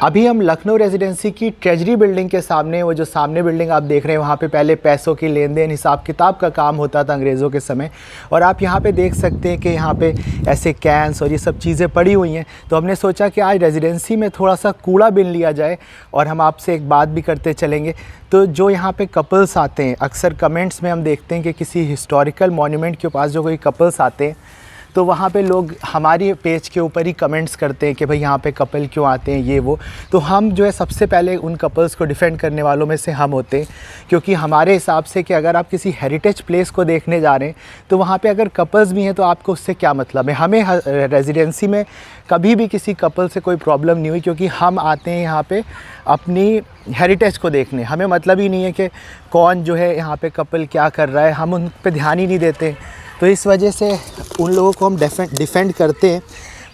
अभी हम लखनऊ रेजिडेंसी की ट्रेजरी बिल्डिंग के सामने, वो जो सामने बिल्डिंग आप देख रहे हैं, वहाँ पे पहले पैसों की लेन देन हिसाब किताब का काम होता था अंग्रेज़ों के समय। और आप यहाँ पे देख सकते हैं कि यहाँ पे ऐसे कैंस और ये सब चीज़ें पड़ी हुई हैं। तो हमने सोचा कि आज रेजिडेंसी में थोड़ा सा कूड़ा बिन लिया जाए और हम आपसे एक बात भी करते चलेंगे। तो जो यहाँ पे कपल्स आते हैं, अक्सर कमेंट्स में हम देखते हैं कि किसी हिस्टोरिकल मॉन्यूमेंट के पास जो कोई कपल्स आते हैं तो वहाँ पे लोग हमारी पेज के ऊपर ही कमेंट्स करते हैं कि भाई यहाँ पे कपल क्यों आते हैं, ये वो। तो हम जो है सबसे पहले उन कपल्स को डिफेंड करने वालों में से हम होते हैं, क्योंकि हमारे हिसाब से कि अगर आप किसी हेरिटेज प्लेस को देखने जा रहे हैं तो वहाँ पे अगर कपल्स भी हैं तो आपको उससे क्या मतलब है। हमें रेजिडेंसी में कभी भी किसी कपल से कोई प्रॉब्लम नहीं हुई, क्योंकि हम आते हैं यहाँ पे अपनी हेरिटेज को देखने। हमें मतलब ही नहीं है कि कौन जो है यहाँ पे कपल क्या कर रहा है, हम उन पे ध्यान ही नहीं देते। तो इस वजह से उन लोगों को हम डिफेंड करते हैं।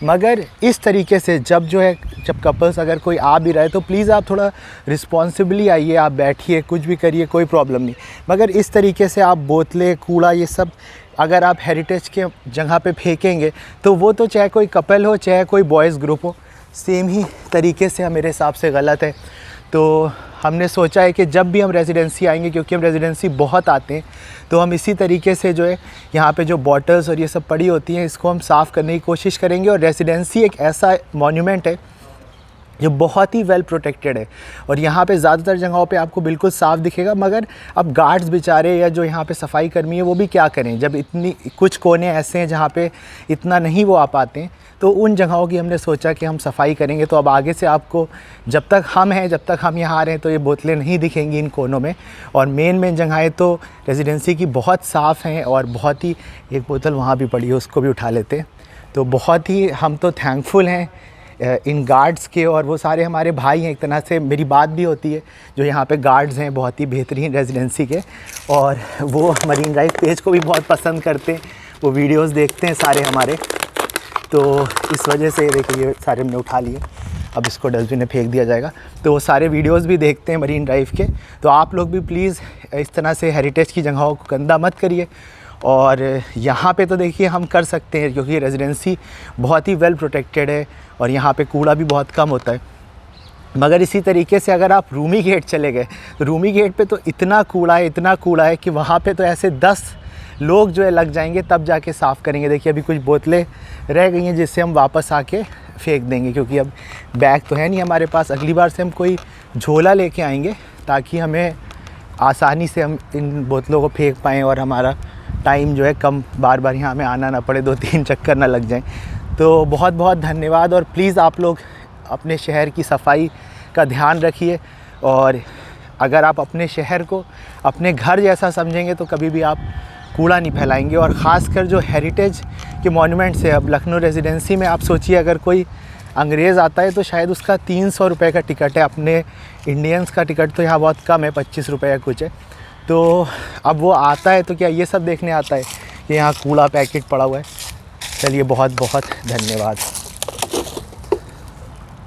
मगर इस तरीके से जब कपल्स अगर कोई आ भी रहा है तो प्लीज़ आप थोड़ा रिस्पॉन्सिबली आइए, आप बैठिए, कुछ भी करिए, कोई प्रॉब्लम नहीं। मगर इस तरीके से आप बोतलें, कूड़ा, ये सब अगर आप हेरिटेज के जगह पे फेंकेंगे तो वो तो चाहे कोई कपल हो चाहे कोई बॉयज़ ग्रुप हो, सेम ही तरीके से मेरे हिसाब से गलत है। तो हमने सोचा है कि जब भी हम रेजिडेंसी आएंगे, क्योंकि हम रेजिडेंसी बहुत आते हैं, तो हम इसी तरीके से जो है यहाँ पे जो बॉटल्स और ये सब पड़ी होती हैं इसको हम साफ़ करने की कोशिश करेंगे। और रेजिडेंसी एक ऐसा मॉन्यूमेंट है जो बहुत ही वेल प्रोटेक्टेड है और यहाँ पे ज़्यादातर जगहों पे आपको बिल्कुल साफ़ दिखेगा। मगर अब गार्ड्स बेचारे या जो यहाँ पे सफाई कर्मी है वो भी क्या करें, जब इतनी कुछ कोने ऐसे हैं जहाँ पे इतना नहीं वो आ पाते हैं। तो उन जगहों की हमने सोचा कि हम सफाई करेंगे। तो अब आगे से आपको जब तक हम यहाँ आ रहे हैं तो ये बोतलें नहीं दिखेंगी इन कोनों में। और मेन जगहें तो रेजिडेंसी की बहुत साफ़ हैं और बहुत ही, एक बोतल वहाँ भी पड़ी है उसको भी उठा लेते हैं। तो बहुत ही हम तो थैंकफुल हैं इन गार्ड्स के, और वो सारे हमारे भाई हैं। एक तरह से मेरी बात भी होती है जो यहाँ पे गार्ड्स हैं, बहुत ही बेहतरीन रेजिडेंसी के, और वो मरीन ड्राइव पेज को भी बहुत पसंद करते हैं, वो वीडियोस देखते हैं सारे हमारे। तो इस वजह से देखिए ये सारे हमने उठा लिए, अब इसको डस्टबिन में फेंक दिया जाएगा। तो वो सारे वीडियोस भी देखते हैं मरीन ड्राइव के। तो आप लोग भी प्लीज़ इस तरह से हेरिटेज की जगहों को गंदा मत करिए। और यहाँ पे तो देखिए हम कर सकते हैं, क्योंकि रेजिडेंसी बहुत ही वेल प्रोटेक्टेड है और यहाँ पे कूड़ा भी बहुत कम होता है। मगर इसी तरीके से अगर आप रूमी गेट चले गए तो रूमी गेट पे तो इतना कूड़ा है कि वहाँ पे तो ऐसे 10 लोग जो है लग जाएंगे तब जाके साफ़ करेंगे। देखिए अभी कुछ बोतलें रह गई हैं जिससे हम वापस आके फेंक देंगे, क्योंकि अब बैग तो है नहीं हमारे पास। अगली बार से हम कोई झोला लेके आएंगे ताकि हमें आसानी से हम इन बोतलों को फेंक पाएँ और हमारा टाइम जो है कम, बार बार यहाँ हमें आना ना पड़े, 2-3 चक्कर ना लग जाएं। तो बहुत बहुत धन्यवाद। और प्लीज़ आप लोग अपने शहर की सफाई का ध्यान रखिए, और अगर आप अपने शहर को अपने घर जैसा समझेंगे तो कभी भी आप कूड़ा नहीं फैलाएंगे। और ख़ासकर जो हेरिटेज के मॉन्यूमेंट्स है, अब लखनऊ रेजिडेंसी में आप सोचिए अगर कोई अंग्रेज़ आता है तो शायद उसका 300 रुपये का टिकट है। अपने इंडियंस का टिकट तो यहाँ बहुत कम है, 25 रुपये या कुछ है। तो अब वो आता है तो क्या ये सब देखने आता है कि यहाँ कूड़ा पैकेट पड़ा हुआ है। चलिए बहुत बहुत धन्यवाद।